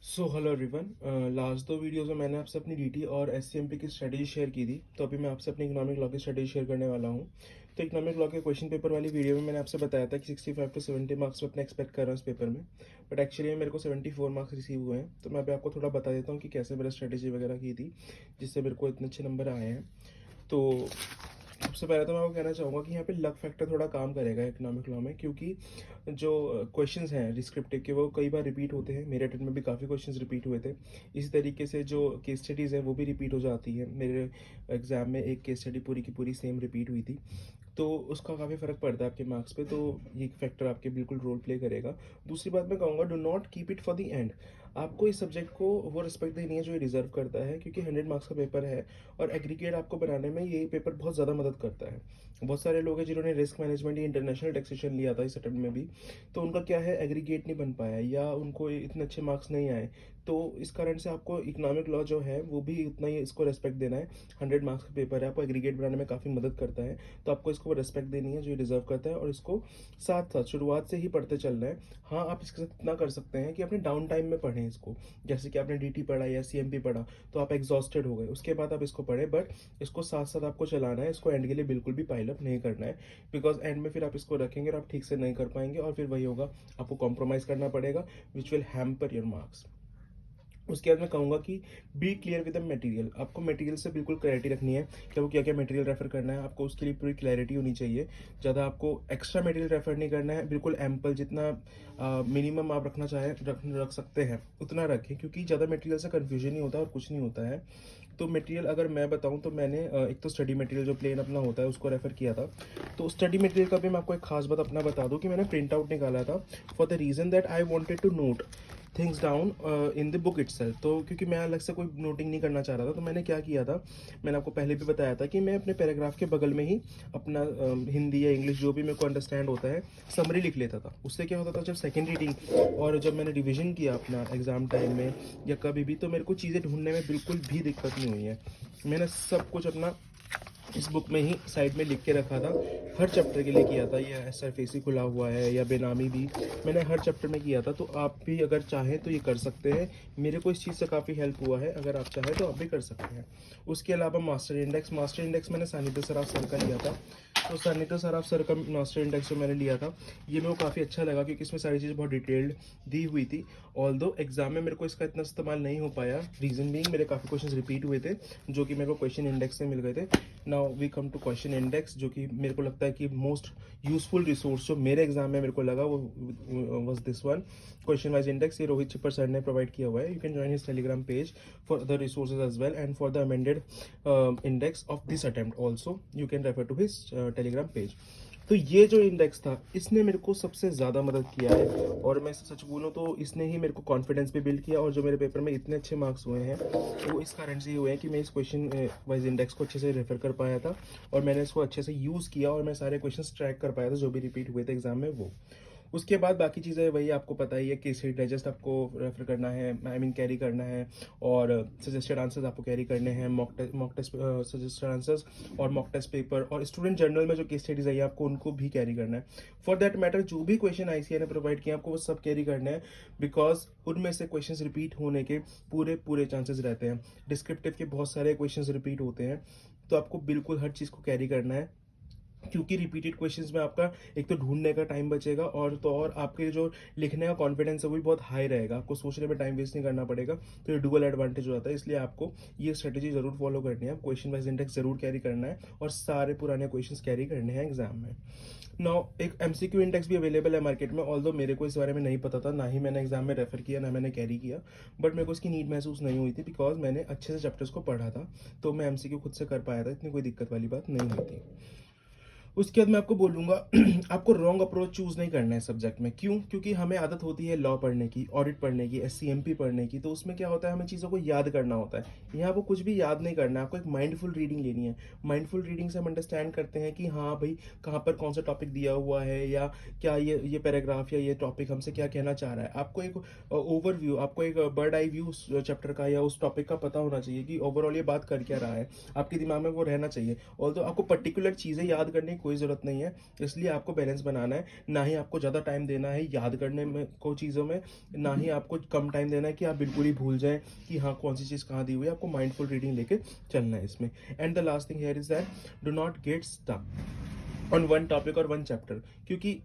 Hello everyone. Last दो videos में मैंने आपसे अपनी डीटी और एससीएमपी की स्ट्रेटेजी शेयर की थी। तो अभी मैं आपसे अपनी इकोनॉमिक लॉ की स्ट्रेटेजी शेयर करने वाला हूँ। तो इकोनॉमिक लॉ के क्वेश्चन पेपर वाली वीडियो में मैंने आपसे बताया था कि 65 टू 70 मार्क्स में अपने एक्सपेक्ट कर रहा हूँ इस पेपर में। बट एक्चुअली मेरे को 74 मार्क्स रिसीव हुए हैं। तो मैं अभी आपको थोड़ा बता देता हूँ कि कैसे मैंने स्ट्रेटेजी वगैरह की थी जिससे मेरे को इतने अच्छे नंबर आए हैं। तो सबसे पहले तो मैं आपको कहना चाहूँगा कि यहाँ पे लक फैक्टर थोड़ा काम करेगा इकोनॉमिक लॉ में, क्योंकि जो क्वेश्चंस हैं डिस्क्रिप्टिव के वो कई बार रिपीट होते हैं। मेरे अटेम्प्ट में भी काफ़ी क्वेश्चंस रिपीट हुए थे। इसी तरीके से जो केस स्टडीज़ हैं वो भी रिपीट हो जाती है। मेरे एग्ज़ाम में एक केस स्टडी पूरी की पूरी सेम रिपीट हुई थी, तो उसका काफ़ी फ़र्क पड़ता है आपके मार्क्स पे। तो ये फैक्टर आपके बिल्कुल रोल प्ले करेगा। दूसरी बात मैं कहूँगा, do not keep it for the end. आपको इस सब्जेक्ट को वो रिस्पेक्ट देनी है जो ये डिज़र्व करता है, क्योंकि 100 मार्क्स का पेपर है और एग्रीगेट आपको बनाने में ये पेपर बहुत ज़्यादा मदद करता है। बहुत सारे लोग हैं जिन्होंने रिस्क मैनेजमेंट या इंटरनेशनल टैक्सेशन लिया था इस अटेम्प्ट में भी, तो उनका क्या है, एग्रीगेट नहीं बन पाया या उनको इतने अच्छे मार्क्स नहीं आए। तो इस कारण से आपको इकोनॉमिक लॉ जो है वो भी उतना ही इसको रेस्पेक्ट देना है। 100 मार्क्स का पेपर है, आपको एग्रीगेट बनाने में काफ़ी मदद करता है। तो आपको इसको रेस्पेक्ट देनी है जो ये डिजर्व करता है, और इसको साथ साथ शुरुआत से ही पढ़ते चलना है। हाँ, आप इसके साथ इतना कर सकते हैं कि अपने डाउन टाइम में पढ़ें इसको। जैसे कि आपने डीटी पढ़ा या सीएमपी पढ़ा तो आप एग्जॉस्टेड हो गए, उसके बाद आप इसको पढ़ें। बट इसको साथ साथ आपको चलाना है, इसको एंड के लिए बिल्कुल भी पाइल अप नहीं करना है। बिकॉज एंड में फिर आप इसको रखेंगे और आप ठीक से नहीं कर पाएंगे, और फिर वही होगा, आपको कॉम्प्रोमाइज़ करना पड़ेगा, which will hamper your marks. उसके बाद मैं कहूँगा कि be clear with the material. आपको मटेरियल से बिल्कुल क्लैरिटी रखनी है कि आपको क्या क्या मटेरियल रेफर करना है। आपको उसके लिए पूरी क्लैरिटी होनी चाहिए। ज़्यादा आपको एक्स्ट्रा मटेरियल रेफर नहीं करना है, बिल्कुल एम्पल जितना मिनिमम आप रखना चाहें रख सकते हैं उतना रखें, क्योंकि ज़्यादा मटेरियल से कन्फ्यूजन ही होता है और कुछ नहीं होता है। तो मटेरियल अगर मैं बताऊं तो मैंने एक तो स्टडी मटेरियल जो प्लेन अपना होता है उसको रेफर किया था। तो स्टडी मटेरियल का भी मैं आपको एक खास बात अपना बता दूं कि मैंने प्रिंट आउट निकाला था, for the reason that I wanted to note things down in the book itself. तो क्योंकि मैं अलग से कोई नोटिंग नहीं करना चाह रहा था, तो मैंने क्या किया था, मैंने आपको पहले भी बताया था कि मैं अपने पैराग्राफ के बगल में ही अपना हिंदी या इंग्लिश जो भी मेरे को अंडरस्टैंड होता है समरी लिख लेता था। उससे क्या होता था, जब सेकेंड रीडिंग और जब मैंने रिविजन किया अपना एग्जाम टाइम में या कभी भी, तो मेरे को चीज़ें ढूंढने में बिल्कुल भी दिक्कत नहीं हुई है। मैंने सब कुछ अपना इस बुक में ही साइड में लिख के रखा था। हर चैप्टर के लिए किया था, ये एसआरफेसी खुला हुआ है या बेनामी भी मैंने हर चैप्टर में किया था। तो आप भी अगर चाहें तो ये कर सकते हैं। मेरे को इस चीज़ से काफ़ी हेल्प हुआ है, अगर आप चाहें तो आप भी कर सकते हैं। उसके अलावा मास्टर इंडेक्स मैंने सानिध्य सराफ सर का लिया था। तो सानिध्य सराफ सर का मास्टर इंडेक्स जो मैंने लिया था, ये मेरे को काफ़ी अच्छा लगा, क्योंकि इसमें सारी चीज़ बहुत डिटेल्ड दी हुई थी। ऑल्दो एग्जाम में मेरे को इसका इतना इस्तेमाल नहीं हो पाया, रीज़न बीइंग मेरे काफ़ी क्वेश्चन रिपीट हुए थे जो कि मेरे को क्वेश्चन इंडेक्स से मिल गए थे। Now we come to question index, जो कि मेरे को लगता है कि मोस्ट यूजफुल रिसोर्स जो मेरे एग्जाम में मेरे को लगा वो was this one, question wise index. ये रोहित छिपर सर ने प्रोवाइड किया हुआ है। You can join his Telegram page for other resources as well, and for the amended index of this attempt also you can refer to his Telegram page. तो ये जो index था इसने मेरे को सबसे ज़्यादा मदद किया है, और मैं सच बोलूँ तो इसने ही मेरे को कॉन्फिडेंस भी बिल्ड किया। और जो मेरे पेपर में इतने अच्छे मार्क्स हुए हैं वो इस कारण से हुए हैं कि मैं इस क्वेश्चन वाइज इंडेक्स को अच्छे से रेफर कर पाया था, और मैंने इसको अच्छे से यूज़ किया, और मैं सारे क्वेश्चन ट्रैक कर पाया था जो भी रिपीट हुए थे एग्जाम में वो। उसके बाद बाकी चीज़ें वही आपको पता ही है कि सीट डाइजेस्ट आपको रेफर करना है, आई मीन कैरी करना है, और सजेस्टेड आंसर्स आपको कैरी करने हैं, मॉक टेस्ट सजेस्टेड आंसर्स और मॉक टेस्ट पेपर, और स्टूडेंट जर्नल में जो केस स्टडीज आई आपको उनको भी कैरी करना है। फॉर दैट मैटर जो भी क्वेश्चन आईसीआई ने प्रोवाइड किया आपको वो सब कैरी करना है, बिकॉज उनमें से क्वेश्चन रिपीट होने के पूरे पूरे चांसेस रहते हैं। डिस्क्रिप्टिव के बहुत सारे क्वेश्चन रिपीट होते हैं, तो आपको बिल्कुल हर चीज़ को कैरी करना है, क्योंकि रिपीटेड क्वेश्चंस में आपका एक तो ढूंढने का टाइम बचेगा, और तो और आपके जो लिखने का कॉन्फिडेंस है वो भी बहुत हाई रहेगा, आपको सोचने में टाइम वेस्ट नहीं करना पड़ेगा। तो ये डुअल एडवांटेज हो जाता है, इसलिए आपको ये स्ट्रेटेजी जरूर फॉलो करनी है। क्वेश्चन वाइज इंडेक्स जरूर कैरी करना है, और सारे पुराने क्वेश्चंस कैरी करने हैं एग्जाम में। नाउ एक एमसीक्यू इंडेक्स भी अवेलेबल है मार्केट में, ऑल्दो मेरे को इस बारे में नहीं पता था, ना ही मैंने एग्जाम में रेफर किया, ना मैंने कैरी किया। बट मेरे को इसकी नीड महसूस नहीं हुई थी, बिकॉज मैंने अच्छे से चैप्टर्स को पढ़ा था, तो मैं एमसीक्यू खुद से कर पाया था, इतनी कोई दिक्कत वाली बात नहीं हुई थी। उसके बाद मैं आपको बोलूँगा आपको रॉन्ग अप्रोच चूज़ नहीं करना है सब्जेक्ट में। क्यों? क्योंकि हमें आदत होती है लॉ पढ़ने की, ऑडिट पढ़ने की, एससीएमपी पढ़ने की, तो उसमें क्या होता है, हमें चीज़ों को याद करना होता है। यहाँ आपको कुछ भी याद नहीं करना है, आपको एक माइंडफुल रीडिंग लेनी है। माइंडफुल रीडिंग से हम अंडरस्टैंड करते हैं कि हाँ भाई, कहाँ पर कौन सा टॉपिक दिया हुआ है, या क्या ये पैराग्राफ या ये टॉपिक हमसे क्या कहना चाह रहा है। आपको एक ओवरव्यू, आपको एक बर्ड आई व्यू उस चैप्टर का या उस टॉपिक का पता होना चाहिए कि ओवरऑल ये बात कर क्या रहा है, आपके दिमाग में वो रहना चाहिए। और तो आपको पर्टिकुलर चीज़ें याद करने की कोई ज़रूरत नहीं है। इसलिए आपको बैलेंस बनाना है, ना ही आपको ज़्यादा टाइम देना है याद करने में को चीज़ों में, ना ही आपको कम टाइम देना है कि आप बिल्कुल ही भूल जाएँ कि हाँ, कौन-सी चीज़ कहाँ दी हुई है। आपको माइंडफुल रीडिंग लेके चलना है इसमें। And the last thing here is that do not get stuck on one topic और वन चैप्टर, क्योंकि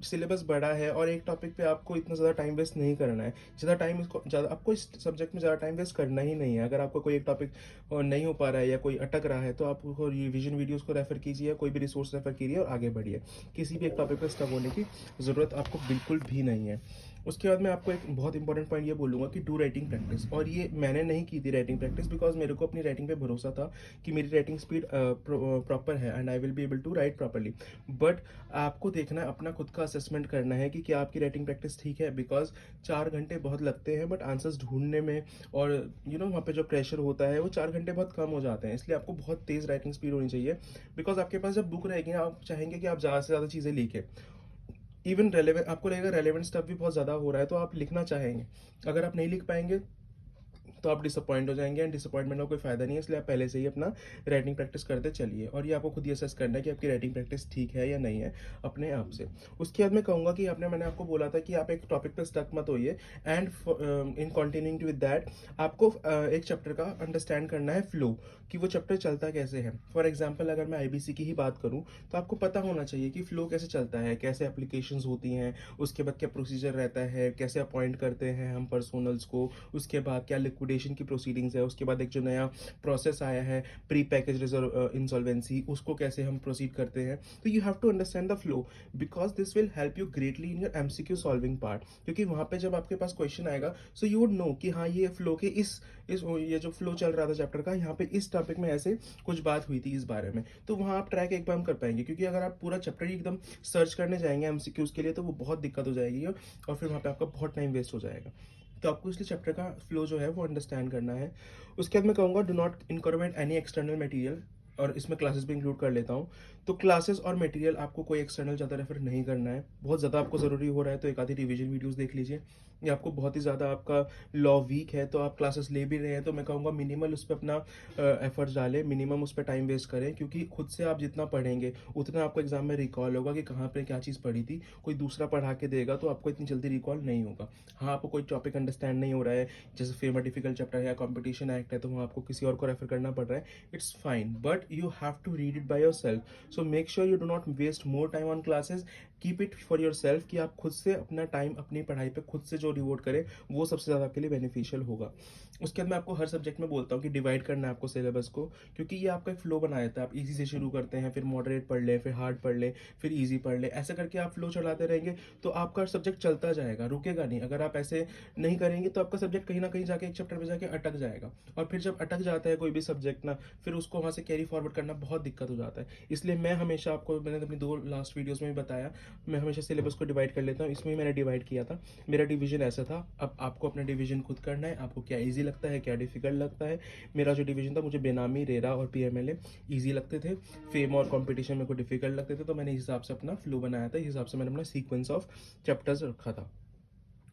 सिलेबस बड़ा है और एक टॉपिक पे आपको इतना ज़्यादा टाइम वेस्ट नहीं करना है। ज़्यादा टाइम इसको ज़्यादा आपको इस सब्जेक्ट में ज़्यादा टाइम वेस्ट करना ही नहीं है। अगर आपको कोई एक टॉपिक नहीं हो पा रहा है या कोई अटक रहा है, तो आप उसको रिवीजन वीडियोस को रेफर कीजिए, कोई भी रिसोर्स रेफर कीजिए और आगे बढ़िए। किसी भी एक टॉपिक पर स्टक होने की ज़रूरत आपको बिल्कुल भी नहीं है। उसके बाद मैं आपको एक बहुत इंपॉर्टेंट पॉइंट ये बोलूँगा कि डू राइटिंग प्रैक्टिस। और ये मैंने नहीं की थी राइटिंग प्रैक्टिस, बिकॉज मेरे को अपनी राइटिंग पे भरोसा था कि मेरी राइटिंग स्पीड प्रॉपर है and I will be able to write properly. But आपको देखना है, अपना खुद का असेसमेंट करना है कि क्या आपकी राइटिंग प्रैक्टिस ठीक है। बिकॉज 4 घंटे बहुत लगते हैं बट आंसर्स ढूंढने में, और वहाँ पे जो प्रेशर होता है वो 4 घंटे बहुत कम हो जाते हैं। इसलिए आपको बहुत तेज़ राइटिंग स्पीड होनी चाहिए। बिकॉज आपके पास जब बुक रहेगी ना, आप चाहेंगे कि आप ज़्यादा से ज़्यादा चीज़ें लिखें। इवन रेलेवेंट आपको लगेगा, रेलेवेंट स्टफ भी बहुत ज़्यादा हो रहा है तो आप लिखना चाहेंगे। अगर आप नहीं लिख पाएंगे तो आप डिसअपॉइंट हो जाएंगे एंड डिसअपॉइंटमेंट का कोई फायदा नहीं है। इसलिए आप पहले से ही अपना राइटिंग प्रैक्टिस करते चलिए, और ये आपको खुद ही असेस करना है कि आपकी राइटिंग प्रैक्टिस ठीक है या नहीं है अपने आप से। उसके बाद मैं कहूँगा कि मैंने आपको बोला था कि आप एक टॉपिक पर स्टक मत होइए, and in continuing with that आपको एक चैप्टर का अंडरस्टैंड करना है फ्लो, कि वो चैप्टर चलता कैसे है। फॉर एग्जाम्पल अगर मैं आईबीसी की ही बात करूँ, तो आपको पता होना चाहिए कि फ्लो कैसे चलता है, कैसे एप्लीकेशंस होती हैं, उसके बाद क्या प्रोसीजर रहता है, कैसे अपॉइंट करते हैं हम पर्सोनल्स को, उसके बाद क्या लिक्विडेशन की प्रोसीडिंग्स है, उसके बाद एक जो नया प्रोसेस आया है प्री पैकेज रिजर्व इंसॉल्वेंसी, उसको कैसे हम प्रोसीड करते हैं। तो you have to understand the flow, because this will help you greatly in your MCQ solving part. क्योंकि वहाँ पे जब आपके पास क्वेश्चन आएगा, सो यू वुड नो कि हाँ, ये फ्लो के इस ये जो फ्लो चल रहा था चैप्टर का, यहाँ पे इस टॉपिक में ऐसे कुछ बात हुई थी इस बारे में। तो वहाँ आप ट्रैक एक बार कर पाएंगे, क्योंकि अगर आप पूरा चैप्टर ही एकदम सर्च करने जाएंगे एमसीक्यूज के लिए, तो वो बहुत दिक्कत हो जाएगी और फिर वहाँ पे आपका बहुत टाइम वेस्ट हो जाएगा। तो आपको इसलिए चैप्टर का फ्लो जो है वो अंडरस्टैंड करना है। उसके बाद मैं कहूँगा do not incorporate any external material, और इसमें क्लासेस भी इंक्लूड कर लेता हूँ। तो क्लासेस और मटेरियल आपको कोई एक्सटर्नल ज़्यादा रेफर नहीं करना है। बहुत ज़्यादा आपको ज़रूरी हो रहा है तो एक आधी रिवीजन वीडियोस देख लीजिए, या आपको बहुत ही ज़्यादा आपका लॉ वीक है तो आप क्लासेस ले भी रहे हैं, तो मैं कहूँगा मिनिमल उस पर अपना एफर्ट्स डालें, मिनिमम उस पर टाइम वेस्ट करें। क्योंकि खुद से आप जितना पढ़ेंगे उतना आपको एग्जाम में रिकॉल होगा कि कहाँ पर क्या चीज़ पढ़ी थी। कोई दूसरा पढ़ा के देगा तो आपको इतनी जल्दी रिकॉल नहीं होगा। हाँ, आपको कोई टॉपिक अंडरस्टैंड नहीं हो रहा है, जैसे फेमर डिफिकल्ट चैप्टर है या कॉम्पिटिशन एक्ट है, तो वहाँ आपको किसी और को रेफर करना पड़ रहा है, it's fine, but you have to read it by yourself. So make sure you do not waste more time on classes, keep it for yourself, कि आप खुद से अपना टाइम अपनी पढ़ाई पे खुद से जो रिवॉर्ड करें वो सबसे ज़्यादा आपके लिए बेनिफिशियल होगा। उसके बाद मैं आपको हर सब्जेक्ट में बोलता हूँ कि डिवाइड करना है आपको सिलेबस को, क्योंकि ये आपका एक फ्लो बना देता है। आप इजी से शुरू करते हैं, फिर मॉडरेट पढ़ लें, फिर हार्ड पढ़ लें, फिर ईजी पढ़ लें, ऐसा करके आप फ्लो चलाते रहेंगे तो आपका सब्जेक्ट चलता जाएगा, रुकेगा नहीं। अगर आप ऐसे नहीं करेंगे तो आपका सब्जेक्ट कहीं ना कहीं जाके एक चैप्टर पे जाके अटक जाएगा, और फिर जब अटक जाता है कोई भी सब्जेक्ट ना, फिर उसको वहाँ से कैरी फॉरवर्ड करना बहुत दिक्कत हो जाता है। इसलिए मैं हमेशा आपको, मैंने अपनी 2 लास्ट वीडियोस में भी बताया, मैं हमेशा सिलेबस को डिवाइड कर लेता हूँ। इसमें भी मैंने डिवाइड किया था, मेरा डिवीजन ऐसा था। अब आपको अपना डिवीजन खुद करना है, आपको क्या ईजी लगता है, क्या डिफिकल्ट लगता है। मेरा जो डिवीजन था, मुझे बेनामी, रेरा और पीएमएलए ईजी लगते थे, फेम और कंपटीशन मेरे को डिफिकल्ट लगते थे, तो मैंने इस हिसाब से अपना फ्लो बनाया था, इस हिसाब से मैंने अपना सीक्वेंस ऑफ चैप्टर्स रखा था।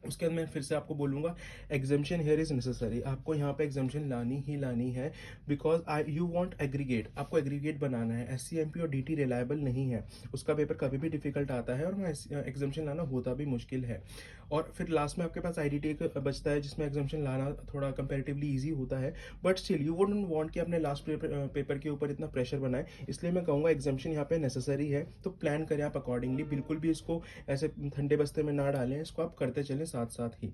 उसके बाद मैं फिर से आपको बोलूँगा, एग्जामेशन हेयर इज़ नेसेसरी। आपको यहाँ पे एग्जामेशन लानी ही लानी है, बिकॉज यू वांट एग्रीगेट, आपको एग्रीगेट बनाना है। एससीएमपी और डीटी रिलायबल नहीं है, उसका पेपर कभी भी डिफिकल्ट आता है, और वहाँ एग्जामेशन लाना होता भी मुश्किल है। और फिर लास्ट में आपके पास आईडीटी एक बचता है, जिसमें एग्जामेशन लाना थोड़ा कंपेरेटिवली ईजी होता है, but still you wouldn't want कि अपने लास्ट पेपर के ऊपर इतना प्रेशर बनाए। इसलिए मैं कहूँगा एग्जामेशन यहाँ पे नेसेसरी है, तो प्लान करें आप अकॉर्डिंगली। बिल्कुल भी इसको ऐसे ठंडे बस्ते में ना डालें, इसको आप करते चलें साथ साथ ही।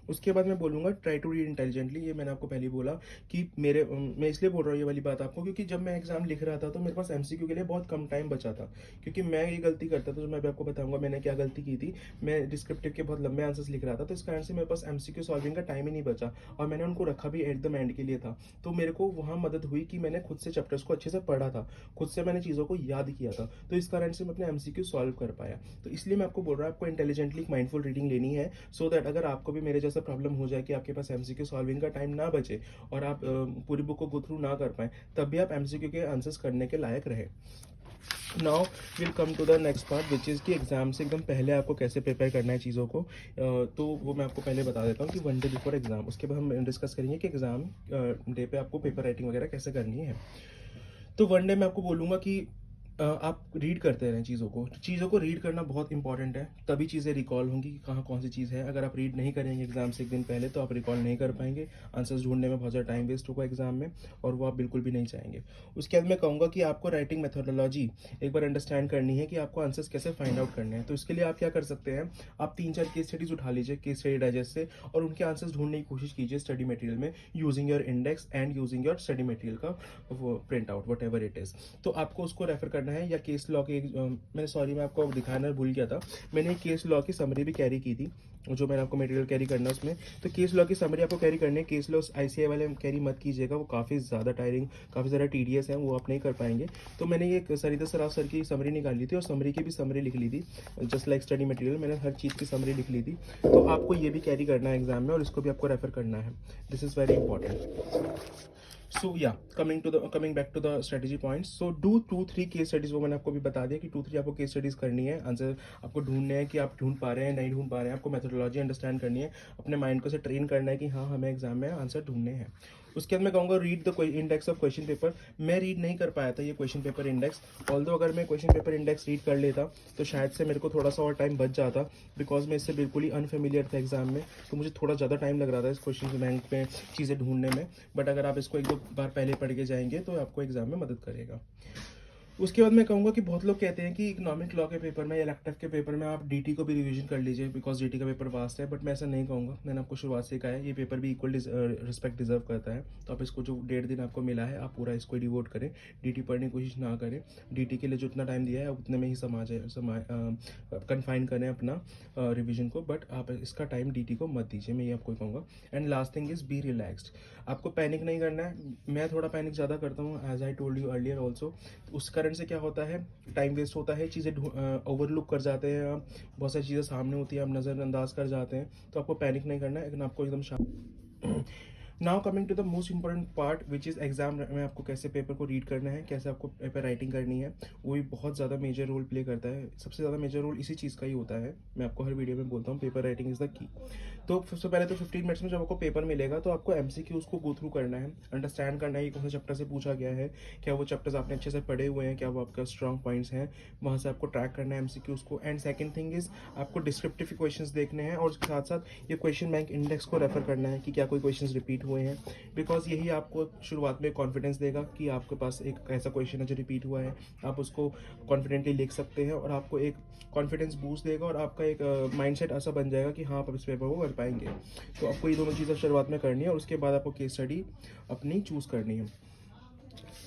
उसके बाद मैं बोलूँगा ट्राई टू रीड इंटेलिजेंटली। ये मैंने आपको पहले बोला कि मैं इसलिए बोल रहा हूँ ये वाली बात आपको, क्योंकि जब मैं एग्जाम लिख रहा था तो मेरे पास एमसीक्यू के लिए बहुत कम टाइम बचा था। क्योंकि मैं ये गलती करता था, जो मैं अभी आपको बताऊंगा मैंने क्या गलती की थी। मैं डिस्क्रिप्टिव के बहुत लंबे आंसर्स लिख रहा था, तो इस कारण से मेरे पास एमसीक्यू सॉल्विंग का टाइम ही नहीं बचा, और मैंने उनको रखा भी एट द एंड के लिए था। तो मेरे को वहाँ मदद हुई कि मैंने खुद से चैप्टर्स को अच्छे से पढ़ा था, खुद से मैंने चीज़ों को याद किया था, तो इस कारण से मैं अपने एमसीक्यू सॉल्व कर पाया। तो इसलिए मैं आपको बोल रहा हूँ, आपको इंटेलिजेंटली माइंडफुल रीडिंग लेनी है, सो दैट अगर आपको भी मेरे जैसा प्रॉब्लम हो जाए कि आपके पास एमसीक्यू सॉल्विंग का टाइम ना बचे और आप पूरी बुक को गो थ्रू ना कर पाए, तब भी आप एमसीक्यू के आंसर्स करने के लायक रहे। Now will come to the next part, which is कि एग्जाम से एकदम पहले आपको कैसे प्रिपेयर करना है चीज़ों को। तो वो मैं आपको पहले बता देता हूँ कि 1 डे बिफोर एग्जाम। उसके बाद हम डिस्कस करेंगे कि एग्जाम डे पे आपको पेपर राइटिंग वगैरह कैसे करनी है। तो 1 डे मैं आपको बोलूँगा कि आप रीड करते रहें चीज़ों को रीड करना बहुत इंपॉर्टेंट है, तभी चीज़ें रिकॉल होंगी कि कहाँ कौन सी चीज़ है। अगर आप रीड नहीं करेंगे एग्जाम से एक दिन पहले तो आप रिकॉल नहीं कर पाएंगे, आंसर्स ढूंढने में बहुत ज़्यादा टाइम वेस्ट होगा एग्जाम में, और वो आप बिल्कुल भी नहीं चाहेंगे। उसके बाद मैं कहूँगा कि आपको राइटिंग मेथोडोलॉजी एक बार अंडरस्टैंड करनी है कि आपको आंसर्स कैसे फाइंड आउट करने हैं। तो इसके लिए आप क्या कर सकते हैं, आप 3-4 केस स्टडीज उठा लीजिए केस स्टडी डाइजेस्ट से, और उनके आंसर्स ढूंढने की कोशिश कीजिए स्टडी मटेरियल में, using your index and using your study material का वो print out what ever it is. तो आपको उसको रेफर करना है, या केस लॉ के मैंने सॉरी मैं आपको दिखाना भूल गया था, मैंने एक केस लॉ की समरी भी कैरी की थी, जो मैंने आपको मटेरियल कैरी करना है उसमें। तो केस लॉ की समरी आपको कैरी करनी है, केस लॉ आईसीआई वाले कैरी मत कीजिएगा, वो काफ़ी ज़्यादा टायरिंग, काफ़ी ज़्यादा टीडीएस है, वो आप नहीं कर पाएंगे। तो मैंने ये सरिता सराफ सर की समरी निकाल ली थी, और समरी की भी समरी लिख ली थी, जस्ट लाइक स्टडी मटेरियल मैंने हर चीज़ की समरी लिख ली थी। तो आपको ये भी कैरी करना है एग्जाम में, और इसको भी आपको रेफर करना है। This is very important. So या coming back to the strategy points, so do 2-3 case studies, वो मैंने आपको भी बता दिया कि 2-3 आपको केस स्टडीज करनी है, आंसर आपको ढूंढने हैं कि आप ढूंढ पा रहे हैं नहीं ढूंढ पा रहे हैं, आपको मेथोडोलॉजी अंडरस्टैंड करनी है, अपने माइंड को से ट्रेन करना है कि हाँ हमें एग्जाम में आंसर ढूंढने हैं। उसके बाद मैं कहूँगा read the index of question paper. मैं रीड नहीं कर पाया था ये क्वेश्चन पेपर इंडेक्स, ऑल्दो अगर मैं क्वेश्चन पेपर इंडेक्स रीड कर लेता तो शायद से मेरे को थोड़ा सा और टाइम बच जाता, बिकॉज मैं इससे बिल्कुल ही अनफेमिलियर था एग्जाम में, तो मुझे थोड़ा ज़्यादा टाइम लग रहा था इस क्वेश्चन बैंक में चीज़ें ढूंढने में। बट अगर आप इसको 1-2 बार पहले पढ़ के जाएंगे तो आपको एग्जाम में मदद करेगा। उसके बाद मैं कहूँगा कि बहुत लोग कहते हैं कि इकोनॉमिक लॉ के पेपर में या इलेक्टिव के पेपर में आप डीटी को भी रिवीजन कर लीजिए, बिकॉज डीटी का पेपर वास्ट है, बट मैं ऐसा नहीं कहूँगा। मैंने आपको शुरुआत से कहा है ये पेपर भी इक्वल रिस्पेक्ट डिजर्व करता है, तो आप इसको जो 1.5 दिन आपको मिला है आप पूरा इसको डिवोट करें, डीटी पढ़ने की कोशिश ना करें। डीटी के लिए जो उतना टाइम दिया है उतने में ही कन्फाइन करें अपना रिविजन को, बट आप इसका टाइम डीटी को मत दीजिए, मैं ये आपको कहूँगा। And last thing is be relaxed, आपको पैनिक नहीं करना है। मैं थोड़ा पैनिक ज़्यादा करता हूँ, as I told you earlier also. उस कारण से क्या होता है, टाइम वेस्ट होता है, चीज़ें ओवरलुक कर जाते हैं आप, बहुत सारी चीज़ें सामने होती है आप नज़रअंदाज कर जाते हैं। तो आपको पैनिक नहीं करना है, लेकिन आपको एकदम शांत। Now coming to the most important part which is exam में आपको कैसे पेपर को रीड करना है, कैसे आपको पेपर राइटिंग करनी है, वो भी बहुत ज़्यादा मेजर रोल प्ले करता है। सबसे ज़्यादा मेजर रोल इसी चीज़ का ही होता है, मैं आपको हर वीडियो में बोलता हूँ paper writing is the key. तो सबसे पहले तो 15 मिनट्स में जब आपको पेपर मिलेगा तो आपको एमसीक्यूज को गो थ्रू करना है, अंडरस्टैंड करना है कि कौन से चैप्टर से पूछा गया है, क्या वो चैप्टर्स आपने अच्छे से पढ़े हुए हैं, क्या वो आपका स्ट्रॉन्ग पॉइंट्स हैं, वहाँ से आपको ट्रैक करना है एमसीक्यूज को। एंड सेकंड थिंग इज आपको डिस्क्रिप्टिव क्वेश्चंस देखने हैं, और उसके साथ साथ ये क्वेश्चन बैंक इंडेक्स को रेफर करना है कि क्या कोई क्वेश्चंस रिपीट हुए हैं, बिकॉज यही आपको शुरुआत में कॉन्फिडेंस देगा कि आपके पास एक ऐसा क्वेश्चन है जो रिपीट हुआ है, आप उसको कॉन्फिडेंटली लिख सकते हैं, और आपको एक कॉन्फिडेंस बूस्ट देगा, और आपका एक माइंडसेट ऐसा बन जाएगा कि हाँ आप इस पेपर को कर पाएंगे। तो आपको ये दोनों चीज़ें शुरुआत में करनी है, और उसके बाद आपको केस स्टडी अपनी चूज़ करनी है।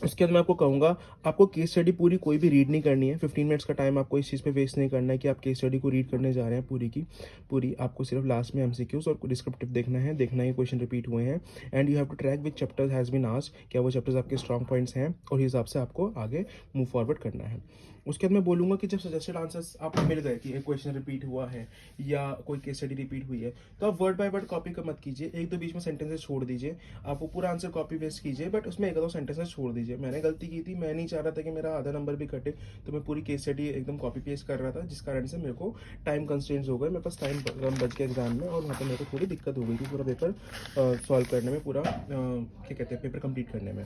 उसके बाद मैं आपको कहूँगा आपको केस स्टडी पूरी कोई भी रीड नहीं करनी है, 15 मिनट्स का टाइम आपको इस चीज़ पे वेस्ट नहीं करना है कि आप केस स्टडी को रीड करने जा रहे हैं पूरी की पूरी। आपको सिर्फ लास्ट में एमसीक्यूज और डिस्क्रिप्टिव देखना है क्वेश्चन रिपीट हुए हैं, and you have to track which chapters has been asked, क्या वो चैप्टर्स आपके स्ट्रॉन्ग पॉइंट्स हैं, और इस हिसाब से आपको आगे मूव फॉरवर्ड करना है। उसके बाद मैं बोलूँगा कि जब सजेस्टेड आंसर्स आपको मिल गए कि एक क्वेश्चन रिपीट हुआ है या कोई केस स्टडी रिपीट हुई है, तो आप वर्ड बाय वर्ड कॉपी का मत कीजिए, 1-2 बीच में सेंटेंसेस छोड़ दीजिए। आप वो पूरा आंसर कॉपी पेस्ट कीजिए, बट उसमें 1-2 सेंटेंसेस छोड़ दीजिए। मैंने गलती की थी, मैं नहीं चाह रहा था कि मेरा आधा नंबर भी कटे, तो मैं पूरी केस स्टडी एकदम कॉपी पेस्ट कर रहा था, जिस कारण से मेरे को टाइम कंस्ट्रेंट्स हो गए, मेरे पास टाइम कम बच गया एग्जाम में, और वहाँ पर मेरे को थोड़ी दिक्कत हो गई थी पूरा पेपर सॉल्व करने में, पूरा क्या कहते हैं पेपर कंप्लीट करने में।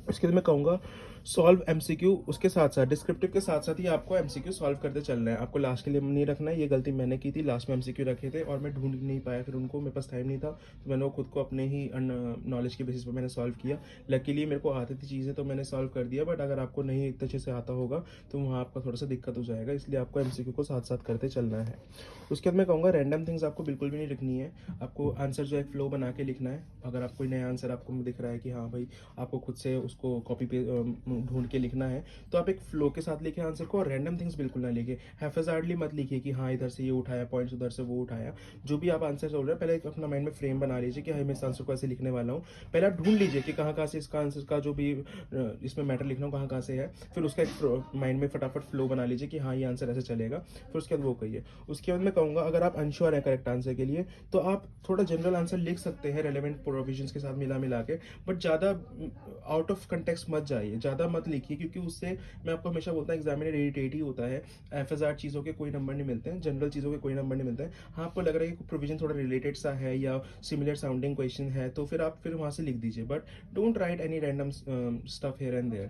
उसके बाद मैं कहूँगा सॉल्व एमसीक्यू, उसके साथ साथ डिस्क्रिप्टिव के साथ साथ ही आपको एमसीक्यू सॉल्व करते चलना है, आपको लास्ट के लिए नहीं रखना है। ये गलती मैंने की थी, लास्ट में एमसीक्यू रखे थे और मैं ढूंढ नहीं पाया फिर उनको, मेरे पास टाइम नहीं था, तो मैंने वो खुद को अपने ही नॉलेज के बेसिस पर मैंने सॉल्व किया। लकीली मेरे को आती थी चीज़ें तो मैंने सॉल्व कर दिया, बट अगर आपको नहीं इतने अच्छे से आता होगा तो वहाँ आपका थोड़ा सा दिक्कत हो जाएगा, इसलिए आपको एमसीक्यू को साथ साथ करते चलना है। उसके बाद मैं कहूँगा रैंडम थिंग्स आपको बिल्कुल भी नहीं लिखनी है, आपको आंसर जो है फ्लो बना के लिखना है। अगर आप कोई नया आंसर आपको दिख रहा है कि हाँ भाई आपको खुद से उसको कॉपी पे ढूंढ के लिखना है, तो आप एक फ्लो के साथ लिखे आंसर को, और रैंडम थिंग्स बिल्कुल ना लिखे, हैफेजार्डली मत लिखिए कि हाँ इधर से ये उठाया पॉइंट्स, उधर से वो उठाया। जो भी आप आंसर बोल रहे हैं पहले एक अपना माइंड में फ्रेम बना लीजिए कि हाँ मैं इस आंसर को ऐसे लिखने वाला हूँ। पहले आप ढूंढ लीजिए कि कहाँ कहाँ से इसका आंसर का जो भी इसमें मैटर लिखना हो कहाँ कहाँ से है, फिर उसका एक माइंड में फटाफट फ्लो बना लीजिए कि हाँ ये आंसर ऐसे चलेगा, फिर उसके बाद वो कहिए। उसके बाद मैं कहूँगा अगर आप अनश्योर है करेक्ट आंसर के लिए तो आप थोड़ा जनरल आंसर लिख सकते हैं रेलेवेंट प्रोविजंस के साथ मिला के, बट ज़्यादा आउट ऑफ कंटेक्स्ट मत जाइए, ज़्यादा मत लिखिए, क्योंकि उससे मैं आपको हमेशा बोलता हूँ एग्जामिनर इरिटेट ही होता है। एफएसआर चीज़ों के कोई नंबर नहीं मिलते हैं, जनरल चीज़ों के कोई नंबर नहीं मिलते हैं। हाँ आपको लग रहा है कि प्रोविजन थोड़ा रिलेटेड सा है या सिमिलर साउंडिंग क्वेश्चन है तो फिर आप वहाँ से लिख दीजिए, but don't write any random stuff here and there.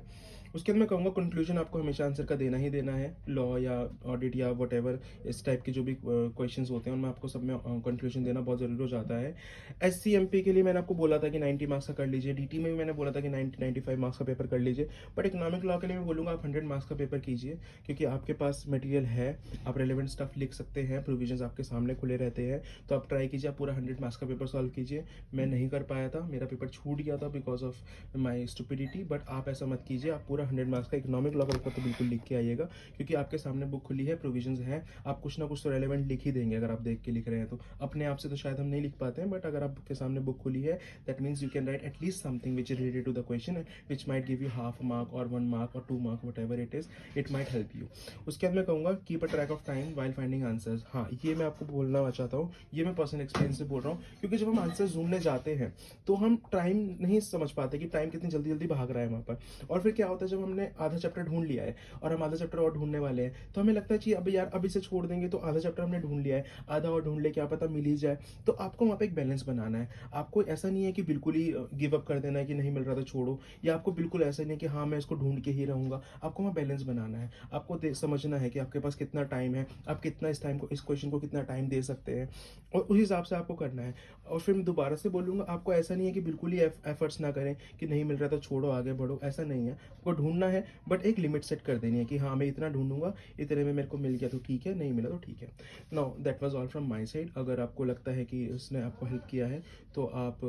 उसके बाद मैं कहूँगा कंक्लूजन आपको हमेशा आंसर का देना ही देना है। लॉ या ऑडिट या वटेवर इस टाइप के जो भी क्वेश्चंस होते हैं उनमें आपको सब में कंक्लूजन देना बहुत ज़रूरी हो जाता है। एससीएमपी के लिए मैंने आपको बोला था कि 90 मार्क्स का कर लीजिए, डीटी में भी मैंने बोला था कि 90-95 मार्क्स का पेपर कर लीजिए, बट इकोनॉमिक लॉ के लिए मैं बोलूँगा आप 100 मार्क्स का पेपर कीजिए, क्योंकि आपके पास मटेरियल है, आप रेलिवेंट स्टफ लिख सकते हैं, प्रोविजंस आपके सामने खुले रहते हैं, तो आप ट्राई कीजिए, आप पूरा 100 मार्क्स का पेपर सॉल्व कीजिए। मैं नहीं कर पाया था, मेरा पेपर छूट गया था because of my stupidity, but आप ऐसा मत कीजिए, आप पूरा 100 मार्क्स का इकोनॉमिक लॉ का पेपर तो बिल्कुल लिख के आइएगा, क्योंकि आपके सामने बुक खुली है, प्रोविजंस हैं, आप कुछ ना कुछ तो रेलेवेंट लिख ही देंगे अगर आप देख के लिख रहे हैं तो। अपने आप से तो शायद हम नहीं लिख पाते हैं, बट अगर आपके सामने बुक खुली है, that means you can write at least something which is related to the question, which might give you half mark और 1 मार्क और 2 mark, whatever it is, it might help you. उसके बाद मैं कहूँगा keep a track of time while finding answers. हाँ, ये मैं आपको बोलना चाहता हूँ, ये मैं पर्सनल एक्सपीरियंस से बोल रहा हूँ, क्योंकि जब हम आंसर ढूंढने जाते हैं तो हम टाइम नहीं समझ पाते कि टाइम कितनी जल्दी जल्दी भाग रहा है वहाँ पर। और फिर क्या होता है, जब हमने आधा चैप्टर ढूंढ लिया है और हम आधा चैप्टर और ढूंढने वाले हैं, तो हमें लगता है कि अब यार अब इसे छोड़ देंगे तो आधा चैप्टर हमने ढूंढ लिया है, आधा और ढूंढ ले, क्या पता मिल ही जाए। तो आपको वहाँ पे एक बैलेंस बनाना है। आपको ऐसा नहीं है कि बिल्कुल ही गिव अप कर देना है कि नहीं मिल रहा तो छोड़ो, या आपको बिल्कुल ऐसा नहीं है कि हाँ मैं इसको ढूंढ के ही रहूंगा। आपको वहाँ बैलेंस बनाना है, आपको समझना है कि आपके पास कितना टाइम है, आप कितना इस टाइम को, इस क्वेश्चन को कितना टाइम दे सकते हैं, और उस हिसाब से आपको करना है। और फिर मैं दोबारा से बोलूँगा, आपको ऐसा नहीं है कि बिल्कुल ही एफर्ट्स ना करें कि नहीं मिल रहा तो छोड़ो आगे बढ़ो, ऐसा नहीं है। आपको ढूंढना है, बट एक लिमिट सेट कर देनी है कि हाँ मैं इतना ढूंढूंगा, इतने में मेरे को मिल गया तो ठीक है, नहीं मिला तो ठीक है। Now that was all from my side. अगर आपको लगता है कि उसने आपको हेल्प किया है तो आप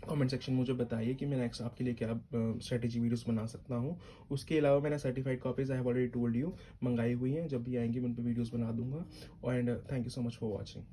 कमेंट सेक्शन में मुझे बताइए कि मैं नेक्स्ट आपके लिए क्या स्ट्रेटेजी वीडियोस बना सकता हूँ। उसके अलावा मैंने certified copies I have already told you मंगाई हुई हैं, जब भी आएंगी मैं उन पर वीडियोस बना दूंगा। And thank you so much for watching.